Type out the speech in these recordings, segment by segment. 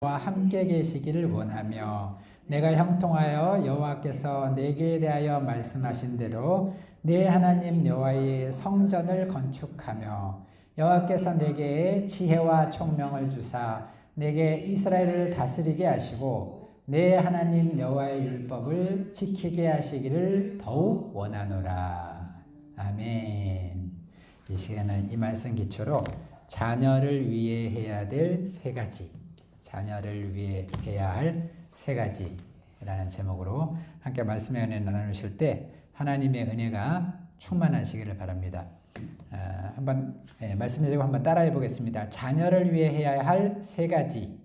와 함께 계시기를 원하며 내가 형통하여 여호와께서 내게 대하여 말씀하신 대로 내 하나님 여호와의 성전을 건축하며 여호와께서 내게 지혜와 총명을 주사 내게 이스라엘을 다스리게 하시고 내 하나님 여호와의 율법을 지키게 하시기를 더욱 원하노라. 아멘. 이 시간은 이 말씀 기초로 자녀를 위해 해야 될 세 가지, 자녀를 위해 해야 할 세 가지라는 제목으로 함께 말씀의 은혜 나누실 때 하나님의 은혜가 충만하시기를 바랍니다. 한번 말씀해 주고 한번 따라해 보겠습니다. 자녀를 위해 해야 할 세 가지.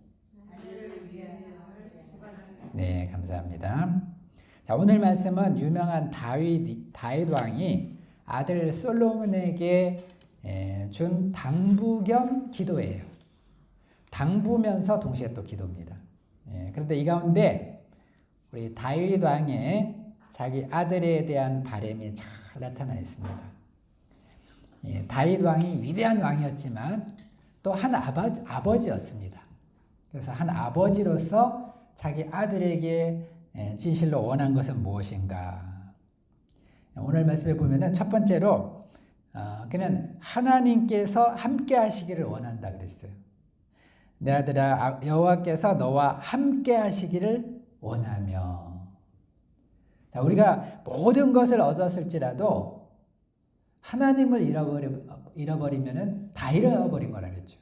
네, 감사합니다. 자, 오늘 말씀은 유명한 다윗 왕이 아들 솔로몬에게 준 당부 겸 기도예요. 당부면서 동시에 또 기도입니다. 그런데 이 가운데 우리 다윗 왕의 자기 아들에 대한 바람이 잘 나타나 있습니다. 다윗 왕이 위대한 왕이었지만 또 한 아버지였습니다. 그래서 한 아버지로서 자기 아들에게 진실로 원한 것은 무엇인가? 오늘 말씀에 보면은 첫 번째로 그는 하나님께서 함께 하시기를 원한다 그랬어요. 내 아들아 여호와께서 너와 함께 하시기를 원하며. 자, 우리가 모든 것을 얻었을지라도 하나님을 잃어버리면은 다 잃어버린 거라 그랬죠.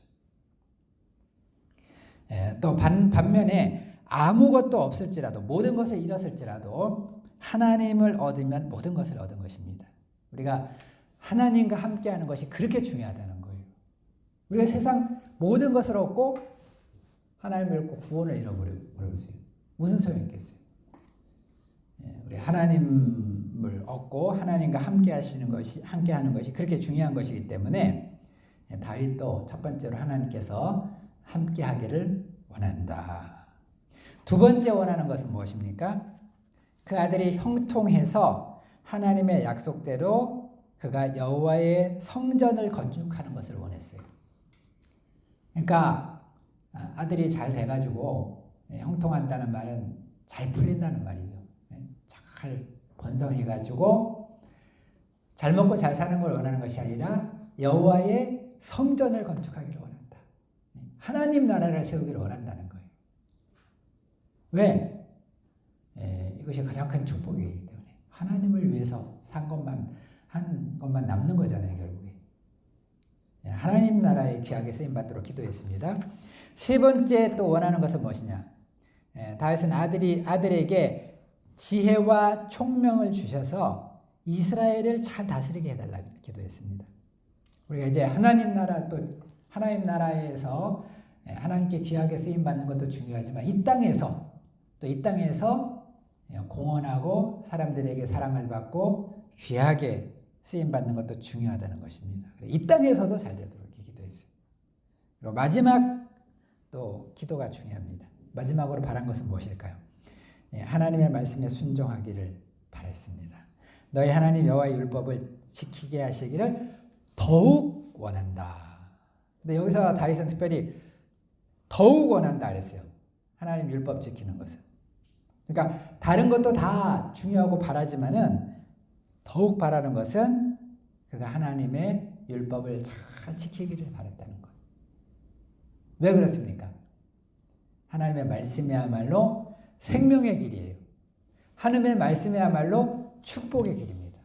또 반면에 아무것도 없을지라도 모든 것을 잃었을지라도 하나님을 얻으면 모든 것을 얻은 것입니다. 우리가 하나님과 함께하는 것이 그렇게 중요하다는 거예요. 우리가 세상 모든 것을 얻고 하나님을 잃고 구원을 잃어버렸어요. 무슨 소용이 있겠어요? 우리 하나님을 얻고 하나님과 함께하는 것이 그렇게 중요한 것이기 때문에 다윗도 첫 번째로 하나님께서 함께하기를 원한다. 두 번째 원하는 것은 무엇입니까? 그 아들이 형통해서 하나님의 약속대로 그가 여호와의 성전을 건축하는 것을 원했어요. 그러니까 아들이 잘 돼가지고 형통한다는 말은 잘 풀린다는 말이죠. 잘 번성해가지고 잘 먹고 잘 사는 걸 원하는 것이 아니라 여호와의 성전을 건축하기를 원한다. 하나님 나라를 세우기를 원한다는 거예요. 왜? 이것이 가장 큰 축복이기 때문에 하나님을 위해서 한 것만 남는 거잖아요, 결국에. 하나님 나라의 귀하게 쓰임 받도록 기도했습니다. 세 번째 또 원하는 것은 무엇이냐? 다윗은 아들에게 지혜와 총명을 주셔서 이스라엘을 잘 다스리게 해달라 기도했습니다. 우리가 이제 하나님 나라에서 하나님께 귀하게 쓰임 받는 것도 중요하지만 이 땅에서 공헌하고 사람들에게 사랑을 받고 귀하게 쓰임 받는 것도 중요하다는 것입니다. 이 땅에서도 잘 되도록 기도했어요. 그리고 마지막 또 기도가 중요합니다. 마지막으로 바란 것은 무엇일까요? 하나님의 말씀에 순종하기를 바랬습니다. 너희 하나님 여호와의 율법을 지키게 하시기를 더욱 원한다. 근데 여기서 다윗은 특별히 더욱 원한다 그랬어요. 하나님 율법 지키는 것은. 그러니까 다른 것도 다 중요하고 바라지만은 더욱 바라는 것은 그가 하나님의 율법을 잘 지키기를 바랐다는 것. 왜 그렇습니까? 하나님의 말씀이야말로 생명의 길이에요. 하나님의 말씀이야말로 축복의 길입니다.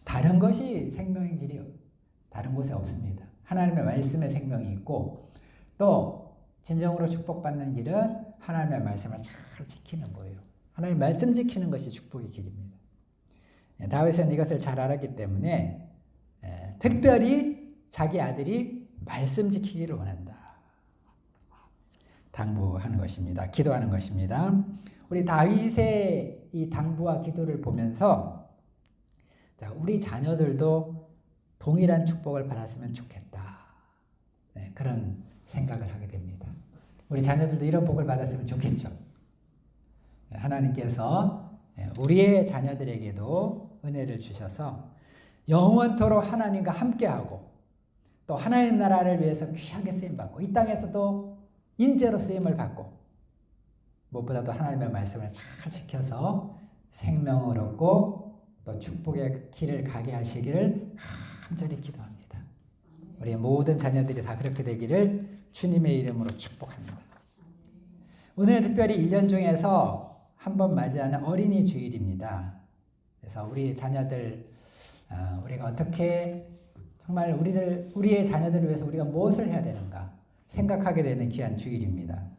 다른 것이 생명의 길이요. 다른 곳에 없습니다. 하나님의 말씀에 생명이 있고 또 진정으로 축복받는 길은 하나님의 말씀을 잘 지키는 거예요. 하나님의 말씀 지키는 것이 축복의 길입니다. 다윗은 이것을 잘 알았기 때문에 특별히 자기 아들이 말씀 지키기를 원한다. 당부하는 것입니다. 기도하는 것입니다. 우리 다윗의 이 당부와 기도를 보면서 우리 자녀들도 동일한 축복을 받았으면 좋겠다. 그런 생각을 하게 됩니다. 우리 자녀들도 이런 복을 받았으면 좋겠죠. 하나님께서 우리의 자녀들에게도 은혜를 주셔서 영원토록 하나님과 함께하고 또 하나님 나라를 위해서 귀하게 쓰임받고 이 땅에서도 인재로 쓰임을 받고 무엇보다도 하나님의 말씀을 잘 지켜서 생명을 얻고 또 축복의 길을 가게 하시기를 간절히 기도합니다. 우리 모든 자녀들이 다 그렇게 되기를 주님의 이름으로 축복합니다. 오늘은 특별히 1년 중에서 한 번 맞이하는 어린이 주일입니다. 그래서 우리 자녀들 우리가 어떻게 정말 우리의 자녀들을 위해서 우리가 무엇을 해야 되는가 생각하게 되는 귀한 주일입니다.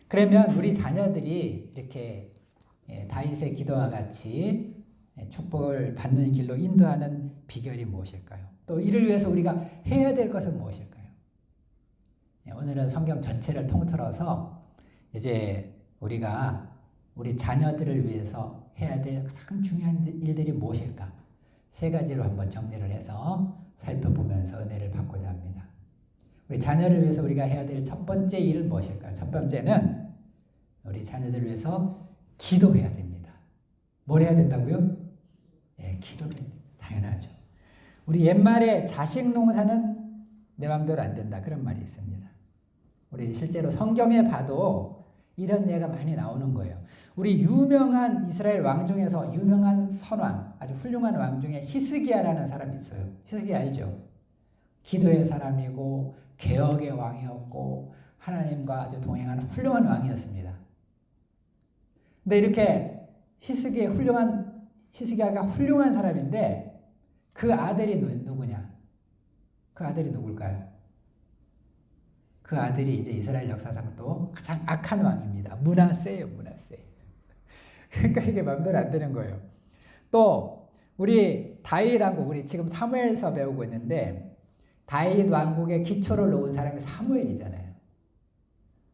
그러면 우리 자녀들이 이렇게 다윗의 기도와 같이 축복을 받는 길로 인도하는 비결이 무엇일까요? 또 이를 위해서 우리가 해야 될 것은 무엇일까요? 오늘은 성경 전체를 통틀어서 이제 우리가 우리 자녀들을 위해서 해야 될 가장 중요한 일들이 무엇일까? 3가지로 한번 정리를 해서 살펴보면서 은혜를 받고자 합니다. 우리 자녀를 위해서 우리가 해야 될 첫 번째 일은 무엇일까요? 첫 번째는 우리 자녀들을 위해서 기도해야 됩니다. 뭘 해야 된다고요? 네, 기도를 해야 됩니다. 당연하죠. 우리 옛말에 자식 농사는 내 맘대로 안 된다 그런 말이 있습니다. 우리 실제로 성경에 봐도 이런 예가 많이 나오는 거예요. 우리 유명한 이스라엘 왕 중에서 유명한 선왕, 아주 훌륭한 왕 중에 히스기야라는 사람이 있어요. 히스기야 알죠? 기도의 사람이고 개혁의 왕이었고 하나님과 아주 동행하는 훌륭한 왕이었습니다. 근데 이렇게 히스기야가 훌륭한 사람인데 그 아들이 누구냐? 그 아들이 누굴까요? 그 아들이 이제 이스라엘 역사상 또 가장 악한 왕입니다. 므낫세예요, 므낫세. 그러니까 이게 마음대로 안 되는 거예요. 또 우리 다윗 왕국, 우리 지금 사무엘서 배우고 있는데 다윗 왕국의 기초를 놓은 사람이 사무엘이잖아요.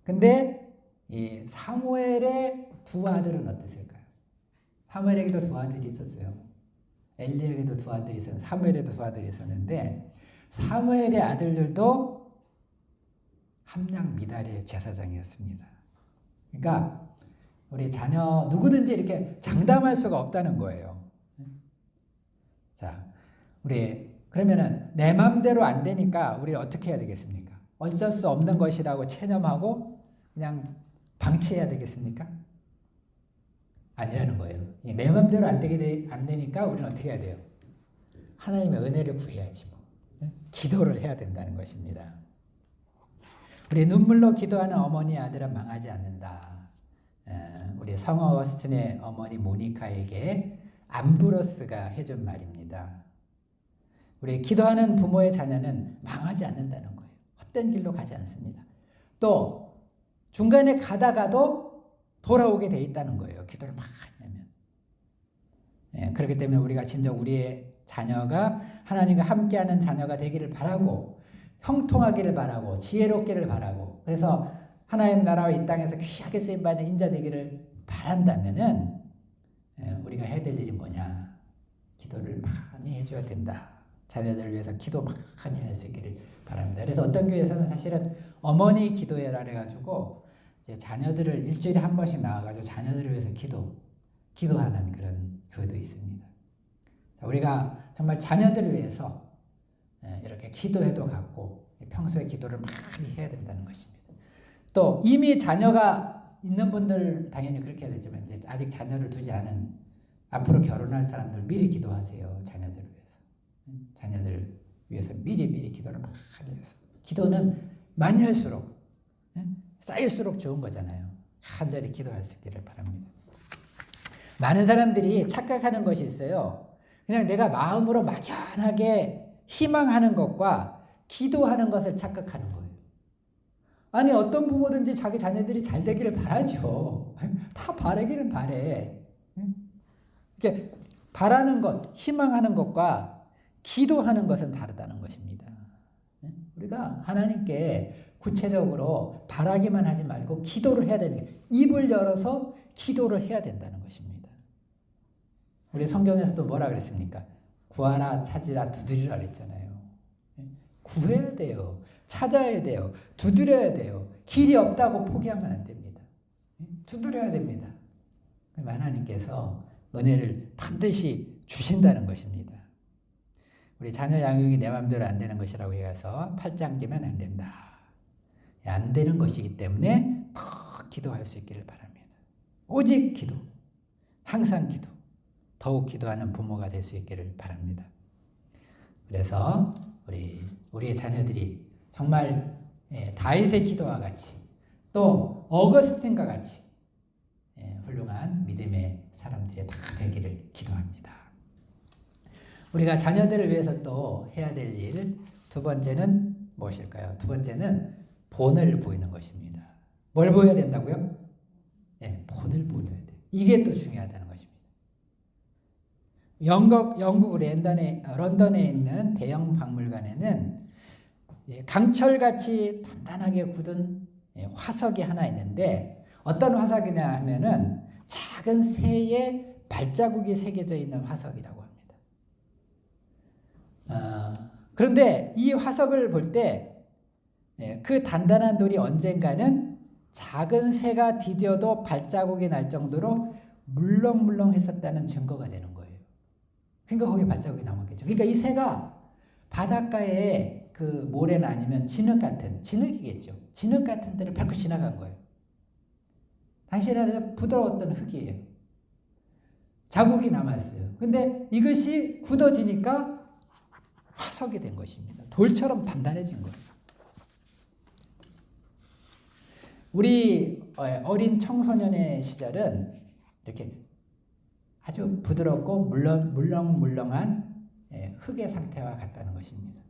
근데 이 사무엘의 2 아들은 어땠을까요? 사무엘에게도 2 아들이 있었어요. 엘리에게도 2 아들이 있었는데 사무엘에도 2 아들이 있었는데 사무엘의 아들들도 함량 미달의 제사장이었습니다. 그러니까 우리 자녀 누구든지 이렇게 장담할 수가 없다는 거예요. 자, 우리 그러면은 내 맘대로 안 되니까 우리 어떻게 해야 되겠습니까? 어쩔 수 없는 것이라고 체념하고 그냥 방치해야 되겠습니까? 아니라는 거예요. 내 맘대로 안 되니까 우리는 어떻게 해야 돼요? 하나님의 은혜를 구해야지 뭐. 기도를 해야 된다는 것입니다. 우리 눈물로 기도하는 어머니 아들은 망하지 않는다. 우리 성 어거스틴의 어머니 모니카에게 암브로스가 해준 말입니다. 우리 기도하는 부모의 자녀는 망하지 않는다는 거예요. 헛된 길로 가지 않습니다. 또 중간에 가다가도 돌아오게 돼 있다는 거예요. 기도를 많이 하면. 그렇기 때문에 우리가 진정 우리의 자녀가 하나님과 함께하는 자녀가 되기를 바라고 형통하기를 바라고 지혜롭기를 바라고 그래서 하나님 나라와 이 땅에서 귀하게 쓰임받는 인자 되기를 바란다면은 우리가 해야 될 일이 뭐냐? 기도를 많이 해줘야 된다. 자녀들을 위해서 기도 많이 할 수 있기를 바랍니다. 그래서 어떤 교회에서는 사실은 어머니 기도회라 해가지고 이제 자녀들을 일주일에 한 번씩 나와가지고 자녀들을 위해서 기도하는 그런 교회도 있습니다. 우리가 정말 자녀들을 위해서 이렇게 기도회도 갖고 평소에 기도를 많이 해야 된다는 것입니다. 또 이미 자녀가 있는 분들 당연히 그렇게 해야 되지만 이제 아직 자녀를 두지 않은 앞으로 결혼할 사람들 미리 기도하세요. 자녀들을 위해서. 자녀들 위해서 미리 기도를 많이 해서. 기도는 많이 할수록 쌓일수록 좋은 거잖아요. 간절히 기도할 수 있기를 바랍니다. 많은 사람들이 착각하는 것이 있어요. 그냥 내가 마음으로 막연하게 희망하는 것과 기도하는 것을 착각하는 거예요. 아니 어떤 부모든지 자기 자녀들이 잘 되기를 바라죠. 다 바라기는 바래. 이렇게 바라는 것, 희망하는 것과 기도하는 것은 다르다는 것입니다. 우리가 하나님께 구체적으로 바라기만 하지 말고 기도를 해야 되는 게 입을 열어서 기도를 해야 된다는 것입니다. 우리 성경에서도 뭐라 그랬습니까? 구하라, 찾으라, 두드리라 그랬잖아요. 구해야 돼요. 찾아야 돼요. 두드려야 돼요. 길이 없다고 포기하면 안 됩니다. 두드려야 됩니다. 하나님께서 은혜를 반드시 주신다는 것입니다. 우리 자녀 양육이 내 마음대로 안 되는 것이라고 해서 팔짱 끼면 안 된다. 안 되는 것이기 때문에 더 기도할 수 있기를 바랍니다. 오직 기도, 항상 기도, 더욱 기도하는 부모가 될 수 있기를 바랍니다. 그래서 우리의 자녀들이 정말 다윗의 기도와 같이 또 어거스틴과 같이 훌륭한 믿음의 사람들이 다 되기를 기도합니다. 우리가 자녀들을 위해서 또 해야 될 일, 두 번째는 무엇일까요? 두 번째는 본을 보이는 것입니다. 뭘 보여야 된다고요? 본을 보여야 돼요. 이게 또 중요하다는 것입니다. 영국 런던에 있는 대형 박물관에는 강철같이 단단하게 굳은 화석이 하나 있는데 어떤 화석이냐 하면은 작은 새의 발자국이 새겨져 있는 화석이라고 합니다. 그런데 이 화석을 볼 때 그 단단한 돌이 언젠가는 작은 새가 디뎌도 발자국이 날 정도로 물렁물렁했었다는 증거가 되는 거예요. 그러니까 거기 발자국이 남았겠죠. 그러니까 이 새가 바닷가에 그 모래나 아니면 진흙이겠죠. 진흙 같은 데를 밟고 지나간 거예요. 당시에는 부드러웠던 흙이에요. 자국이 남았어요. 근데 이것이 굳어지니까 화석이 된 것입니다. 돌처럼 단단해진 거예요. 우리 어린 청소년의 시절은 이렇게 아주 부드럽고 물렁물렁한 흙의 상태와 같다는 것입니다.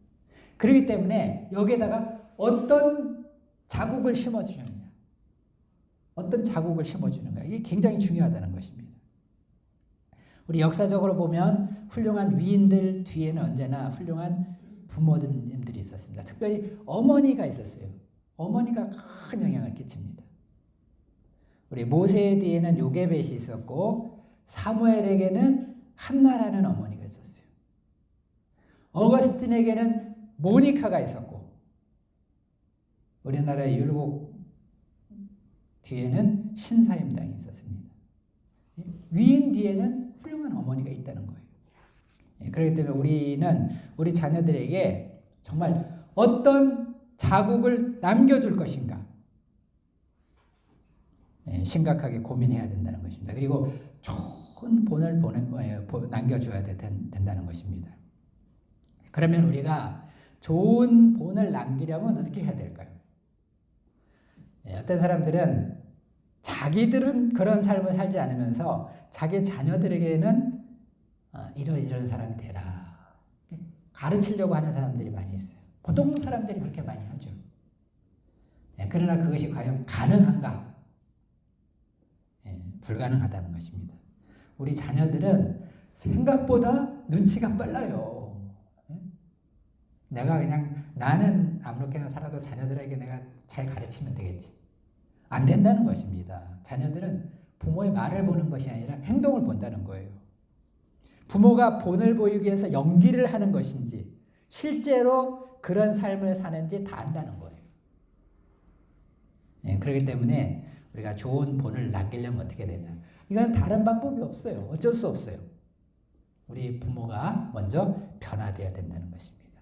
그렇기 때문에 여기에다가 어떤 자국을 심어주느냐, 어떤 자국을 심어주는가, 이게 굉장히 중요하다는 것입니다. 우리 역사적으로 보면 훌륭한 위인들 뒤에는 언제나 훌륭한 부모님들이 있었습니다. 특별히 어머니가 있었어요. 어머니가 큰 영향을 끼칩니다. 우리 모세 뒤에는 요게벳이 있었고 사무엘에게는 한나라는 어머니가 있었어요. 어거스틴에게는 모니카가 있었고 우리나라의 율곡 뒤에는 신사임당이 있었습니다. 위인 뒤에는 훌륭한 어머니가 있다는 거예요. 그렇기 때문에 우리는 우리 자녀들에게 정말 어떤 자국을 남겨줄 것인가 심각하게 고민해야 된다는 것입니다. 그리고 좋은 본을 남겨줘야 된다는 것입니다. 그러면 우리가 좋은 본을 남기려면 어떻게 해야 될까요? 어떤 사람들은 자기들은 그런 삶을 살지 않으면서 자기 자녀들에게는 이런 사람이 되라 가르치려고 하는 사람들이 많이 있어요. 보통 사람들이 그렇게 많이 하죠. 그러나 그것이 과연 가능한가? 불가능하다는 것입니다. 우리 자녀들은 생각보다 눈치가 빨라요. 내가 그냥 나는 아무렇게나 살아도 자녀들에게 내가 잘 가르치면 되겠지. 안 된다는 것입니다. 자녀들은 부모의 말을 보는 것이 아니라 행동을 본다는 거예요. 부모가 본을 보이기 위해서 연기를 하는 것인지 실제로 그런 삶을 사는지 다 안다는 거예요. 그렇기 때문에 우리가 좋은 본을 남기려면 어떻게 되냐. 이건 다른 방법이 없어요. 어쩔 수 없어요. 우리 부모가 먼저 변화되어야 된다는 것입니다.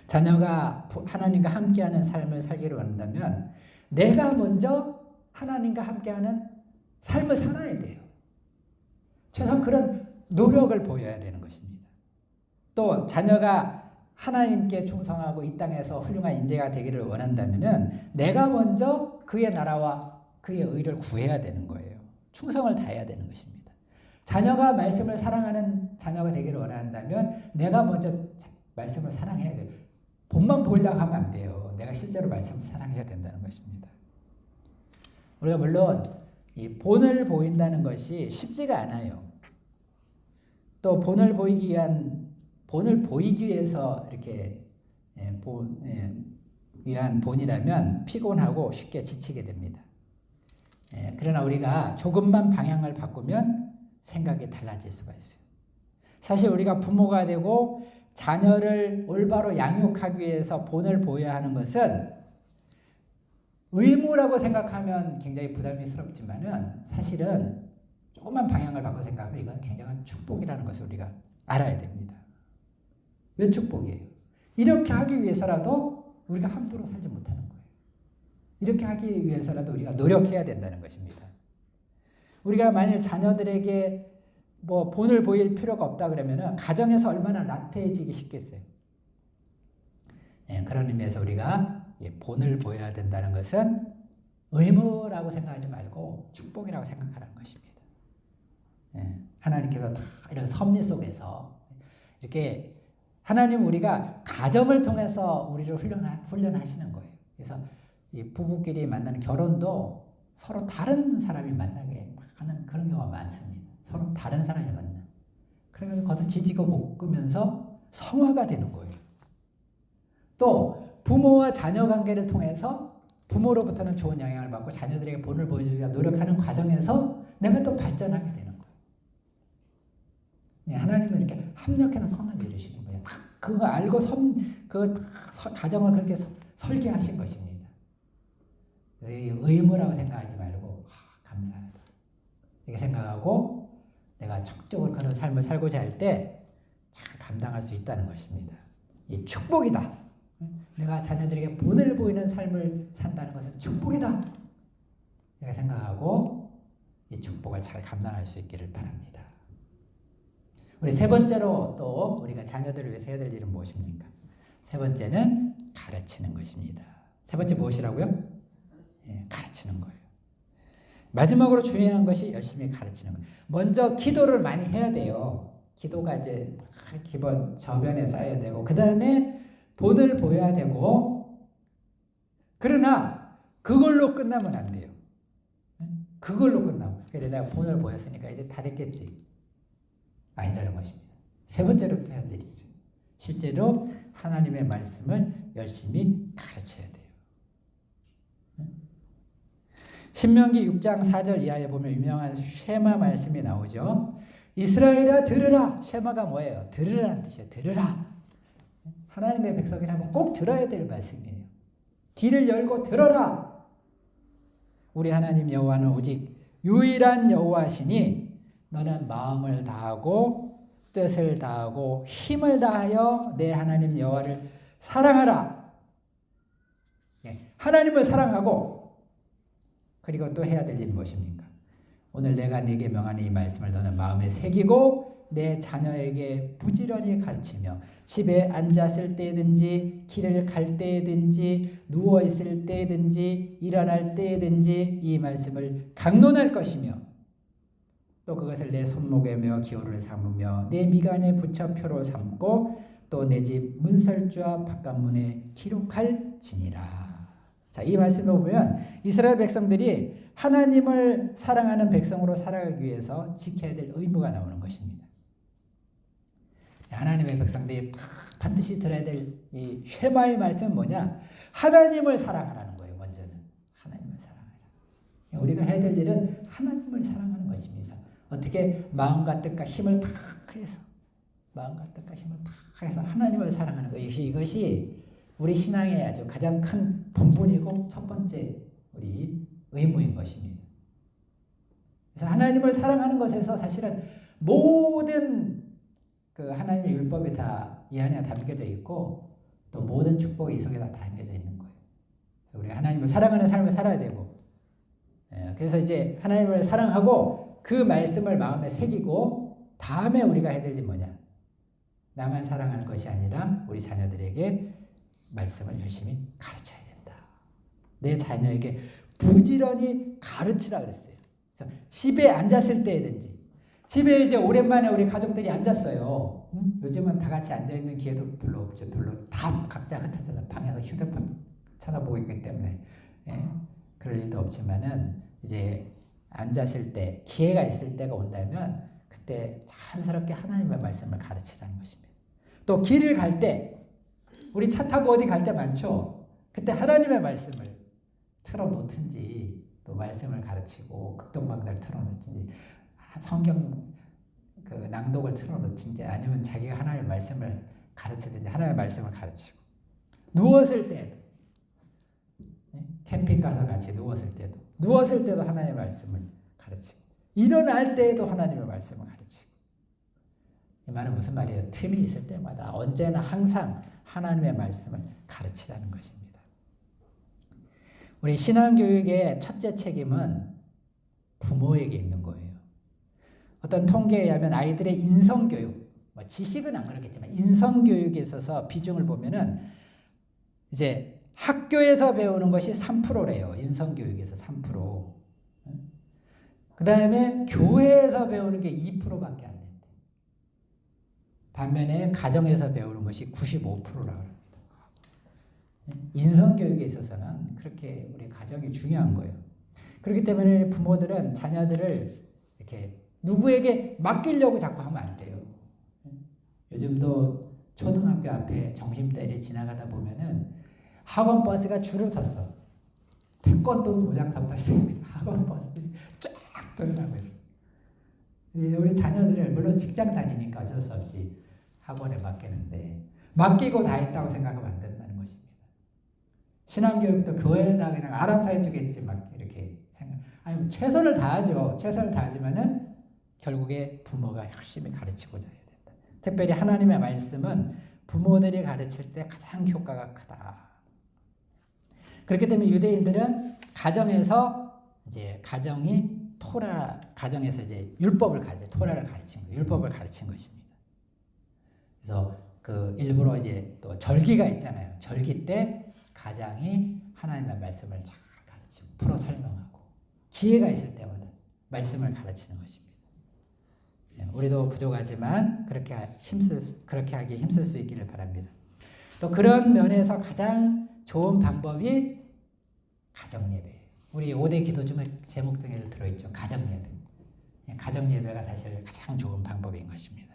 자녀가 하나님과 함께하는 삶을 살기를 원한다면 내가 먼저 하나님과 함께하는 삶을 살아야 돼요. 최소한 그런 노력을 보여야 되는 것입니다. 또 자녀가 하나님께 충성하고 이 땅에서 훌륭한 인재가 되기를 원한다면 내가 먼저 그의 나라와 그의 의를 구해야 되는 거예요. 충성을 다해야 되는 것입니다. 자녀가 말씀을 사랑하는 자녀가 되기를 원한다면 내가 먼저 말씀을 사랑해야 돼요. 본만 보이려고 하면 안 돼요. 내가 실제로 말씀을 사랑해야 된다는 것입니다. 우리가 물론 이 본을 보인다는 것이 쉽지가 않아요. 또 본을 보이기 위해서 이렇게 위한 본이라면 피곤하고 쉽게 지치게 됩니다. 그러나 우리가 조금만 방향을 바꾸면 생각이 달라질 수가 있어요. 사실 우리가 부모가 되고 자녀를 올바로 양육하기 위해서 본을 보여야 하는 것은 의무라고 생각하면 굉장히 부담스럽지만은 사실은 조금만 방향을 바꿔 생각하면 이건 굉장한 축복이라는 것을 우리가 알아야 됩니다. 왜 축복이에요? 이렇게 하기 위해서라도 우리가 함부로 살지 못하는 거예요. 이렇게 하기 위해서라도 우리가 노력해야 된다는 것입니다. 우리가 만일 자녀들에게 뭐 본을 보일 필요가 없다 그러면은 가정에서 얼마나 나태해지기 쉽겠어요. 예, 그런 의미에서 우리가 본을 보여야 된다는 것은 의무라고 생각하지 말고 축복이라고 생각하라는 것입니다. 예, 하나님께서 다 이런 섭리 속에서 이렇게 하나님 우리가 가정을 통해서 우리를 훈련하시는 거예요. 그래서 이 부부끼리 만나는 결혼도 서로 다른 사람이 만나게 하는 그런 경우가 많습니다. 서로 다른 사람이 만나. 그러면 거기서 지지고 볶으면서 성화가 되는 거예요. 또 부모와 자녀 관계를 통해서 부모로부터는 좋은 영향을 받고 자녀들에게 본을 보여주기가 노력하는 과정에서 내가 또 발전하게 되는 거예요. 하나님은 이렇게 합력해서 선을 이루시는 거예요. 그거 알고 그 가정을 그렇게 설계하신 것입니다. 그래서 의무라고 생각하지 말고 감사하다 이렇게 생각하고 내가 적극적으로 그런 삶을 살고자 할 때 잘 감당할 수 있다는 것입니다. 이 축복이다. 내가 자녀들에게 본을 보이는 삶을 산다는 것은 축복이다. 이렇게 생각하고 이 축복을 잘 감당할 수 있기를 바랍니다. 우리 세 번째로 또 우리가 자녀들을 위해서 해야 될 일은 무엇입니까? 세 번째는 가르치는 것입니다. 세 번째 무엇이라고요? 예, 가르치는 거예요. 마지막으로 중요한 것이 열심히 가르치는 거예요. 먼저 기도를 많이 해야 돼요. 기도가 이제 기본 저변에 쌓여야 되고 그 다음에 본을 보여야 되고 그러나 그걸로 끝나면 안 돼요. 그걸로 끝나면 그래 내가 본을 보였으니까 이제 다 됐겠지. 아니라는 것입니다. 세 번째로 해야 될 일이죠. 실제로 하나님의 말씀을 열심히 가르쳐야 돼요. 신명기 6장 4절 이하에 보면 유명한 쉐마 말씀이 나오죠. 이스라엘아 들으라. 쉐마가 뭐예요? 들으라는 뜻이에요. 들으라. 하나님의 백성이라면 꼭 들어야 될 말씀이에요. 귀를 열고 들어라. 우리 하나님 여호와는 오직 유일한 여호와시니 너는 마음을 다하고 뜻을 다하고 힘을 다하여 내 하나님 여호와를 사랑하라. 하나님을 사랑하고 그리고 또 해야 될 일은 무엇입니까? 오늘 내가 네게 명하는 이 말씀을 너는 마음에 새기고 내 자녀에게 부지런히 가르치며 집에 앉았을 때든지 길을 갈 때든지 누워있을 때든지 일어날 때든지 이 말씀을 강론할 것이며 또 그것을 내 손목에 메어 기호를 삼으며 내 미간에 붙여 표로 삼고 또 내 집 문설주와 바깥문에 기록할지니라. 자, 이 말씀을 보면 이스라엘 백성들이 하나님을 사랑하는 백성으로 살아가기 위해서 지켜야 될 의무가 나오는 것입니다. 하나님의 백성들이 반드시 들어야 될 이 쉐마의 말씀은 뭐냐? 하나님을 사랑하라는 거예요. 먼저는 하나님을 사랑하라. 우리가 해야 될 일은 하나님을 사랑하는 것입니다. 어떻게 마음과 뜻과 힘을 다 해서 마음과 뜻과 힘을 다 해서 하나님을 사랑하는 것. 이것이 우리 신앙의 아주 가장 큰 본분이고 첫 번째 우리 의무인 것입니다. 그래서 하나님을 사랑하는 것에서 사실은 모든 그 하나님의 율법이 다 이 안에 담겨져 있고 또 모든 축복이 이 속에 다 담겨져 있는 거예요. 그래서 우리가 하나님을 사랑하는 삶을 살아야 되고 그래서 이제 하나님을 사랑하고 그 말씀을 마음에 새기고 다음에 우리가 해야 될 일이 뭐냐? 나만 사랑하는 것이 아니라 우리 자녀들에게 말씀을 열심히 가르쳐야 된다. 내 자녀에게 부지런히 가르치라 그랬어요. 그래서 집에 앉았을 때든지 집에 이제 오랜만에 우리 가족들이 앉았어요. 요즘은 다 같이 앉아있는 기회도 별로 없죠. 별로 다 각자 흩어져서 방에서 휴대폰 쳐다보고 있기 때문에 그럴 일도 없지만은 이제 앉았을 때 기회가 있을 때가 온다면 그때 자연스럽게 하나님의 말씀을 가르치라는 것입니다. 또 길을 갈 때 우리 차 타고 어디 갈 때 많죠. 그때 하나님의 말씀을 틀어놓든지 또 말씀을 가르치고 극동방대를 틀어놓든지 성경 그 낭독을 틀어놓든지 아니면 자기가 하나님의 말씀을 가르치든지 하나님의 말씀을 가르치고 누웠을 때도 캠핑 가서 같이 누웠을 때도 하나님의 말씀을 가르치고 일어날 때에도 하나님의 말씀을 가르치고 이 말은 무슨 말이에요? 틈이 있을 때마다 언제나 항상 하나님의 말씀을 가르치라는 것입니다. 우리 신앙교육의 첫째 책임은 부모에게 있는 거예요. 어떤 통계에 의하면 아이들의 인성교육, 뭐 지식은 안 그렇겠지만 인성교육에 있어서 비중을 보면은 이제 학교에서 배우는 것이 3%래요. 인성교육에서 3%. 그 다음에 교회에서 배우는 게 2%밖에 안 된대. 반면에 가정에서 배우는 것이 95%라고 합니다. 인성교육에 있어서는 그렇게 우리 가정이 중요한 거예요. 그렇기 때문에 부모들은 자녀들을 이렇게 누구에게 맡기려고 자꾸 하면 안 돼요. 요즘도 초등학교 앞에 점심때를 지나가다 보면은 학원 버스가 줄을 섰어. 태권도 도장터부터 시작해서 학원 버스들이 쫙 돌아가고 있어. 우리 자녀들을 물론 직장 다니니까 어쩔 수 없이 학원에 맡기는데 맡기고 다 했다고 생각하면 안 된다는 것입니다. 신앙교육도 교회에다 그냥 알아서 해주겠지 막 이렇게 생각. 아니 최선을 다하죠. 최선을 다하지만은 결국에 부모가 열심히 가르치고자 해야 된다. 특별히 하나님의 말씀은 부모들이 가르칠 때 가장 효과가 크다. 그렇기 때문에 유대인들은 가정에서 이제 가정에서 이제 율법을 토라를 가르친 거예요. 율법을 가르친 것입니다. 그래서 그 일부러 이제 또 절기가 있잖아요. 절기 때 가장이 하나님의 말씀을 잘 가르치고 풀어 설명하고 기회가 있을 때마다 말씀을 가르치는 것입니다. 우리도 부족하지만 그렇게 하기 힘쓸 수 있기를 바랍니다. 또 그런 면에서 가장 좋은 방법이 가정예배예요. 우리 5대 기도 제목 중에도 들어있죠. 가정예배. 가정예배가 사실 가장 좋은 방법인 것입니다.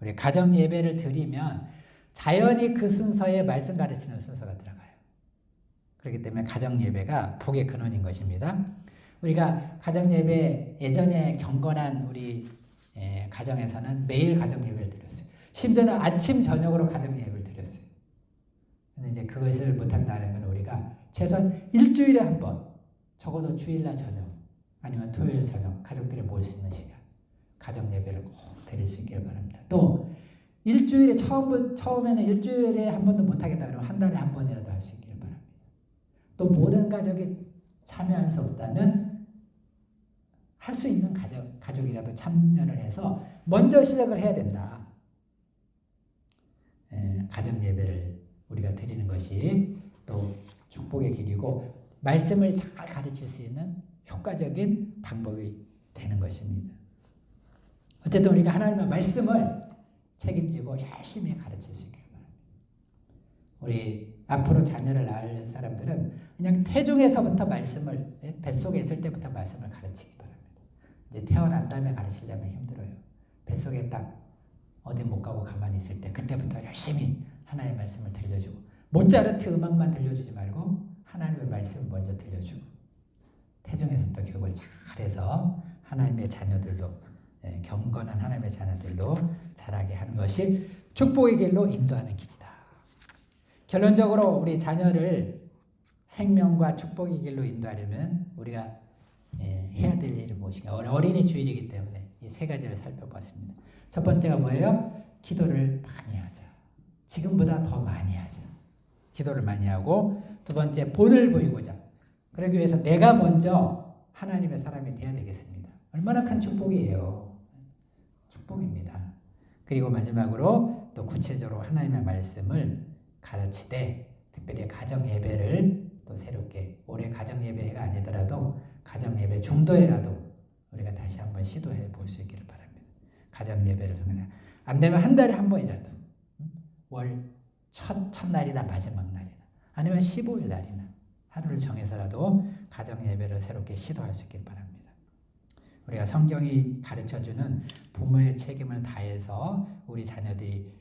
우리 가정예배를 드리면 자연히 그 순서에 말씀 가르치는 순서가 들어가요. 그렇기 때문에 가정예배가 복의 근원인 것입니다. 우리가 가정예배 예전에 경건한 우리 가정에서는 매일 가정예배를 드렸어요. 심지어는 아침 저녁으로 가정예배를 드렸어요. 근데 이제 그것을 못한다면 우리가 최소한 일주일에 한 번, 적어도 주일날 저녁 아니면 토요일 저녁 가족들이 모일 수 있는 시간 가정예배를 꼭 드릴 수 있기를 바랍니다. 또 일주일에 처음에는 일주일에 한 번도 못하겠다 그러면 한 달에 한 번이라도 할 수 있기를 바랍니다. 또 모든 가족이 참여할 수 없다면 할 수 있는 가족이라도 참여를 해서 먼저 시작을 해야 된다. 가정예배를 우리가 드리는 것이 또 축복의 길이고 말씀을 잘 가르칠 수 있는 효과적인 방법이 되는 것입니다. 어쨌든 우리가 하나님의 말씀을 책임지고 열심히 가르칠 수 있기를 바랍니다. 우리 앞으로 자녀를 낳을 사람들은 그냥 태중에서부터 말씀을 뱃속에 있을 때부터 말씀을 가르치기 바랍니다. 이제 태어난 다음에 가르치려면 힘들어요. 뱃속에 딱 어디 못 가고 가만히 있을 때 그때부터 열심히 하나님의 말씀을 들려주고 모차르트 음악만 들려주지 말고 하나님의 말씀을 먼저 들려주고 태중에서부터 교육을 잘해서 하나님의 자녀들도 경건한 하나님의 자녀들도 자라게 하는 것이 축복의 길로 인도하는 길이다. 결론적으로 우리 자녀를 생명과 축복의 길로 인도하려면 우리가 해야 될 일이 무엇인가? 어린이 주일이기 때문에 이 세 가지를 살펴봤습니다. 첫 번째가 뭐예요? 기도를 많이 하자. 지금보다 더 많이 하자. 기도를 많이 하고 두 번째 본을 보이고자. 그러기 위해서 내가 먼저 하나님의 사람이 되어야 되겠습니다. 얼마나 큰 축복이에요. 축복입니다. 그리고 마지막으로 또 구체적으로 하나님의 말씀을 가르치되 특별히 가정예배를 또 새롭게 올해 가정예배가 아니더라도 가정예배 중도에라도 우리가 다시 한번 시도해 볼 수 있기를 바랍니다. 가정예배를 통해서 안 되면 한 달에 한 번이라도 월 첫날이나 마지막 날이나 아니면 15일 날이나 하루를 정해서라도 가정예배를 새롭게 시도할 수 있길 바랍니다. 우리가 성경이 가르쳐주는 부모의 책임을 다해서 우리 자녀들이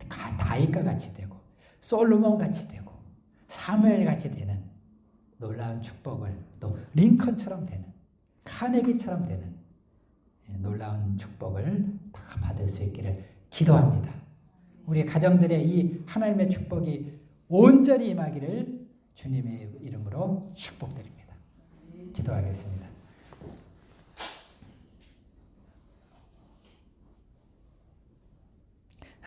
다윗과 같이 되고 솔로몬 같이 되고 사무엘 같이 되는 놀라운 축복을 또 링컨처럼 되는 카네기처럼 되는 놀라운 축복을 다 받을 수 있기를 기도합니다. 우리 가정들의 이 하나님의 축복이 온전히 임하기를 주님의 이름으로 축복드립니다. 기도하겠습니다.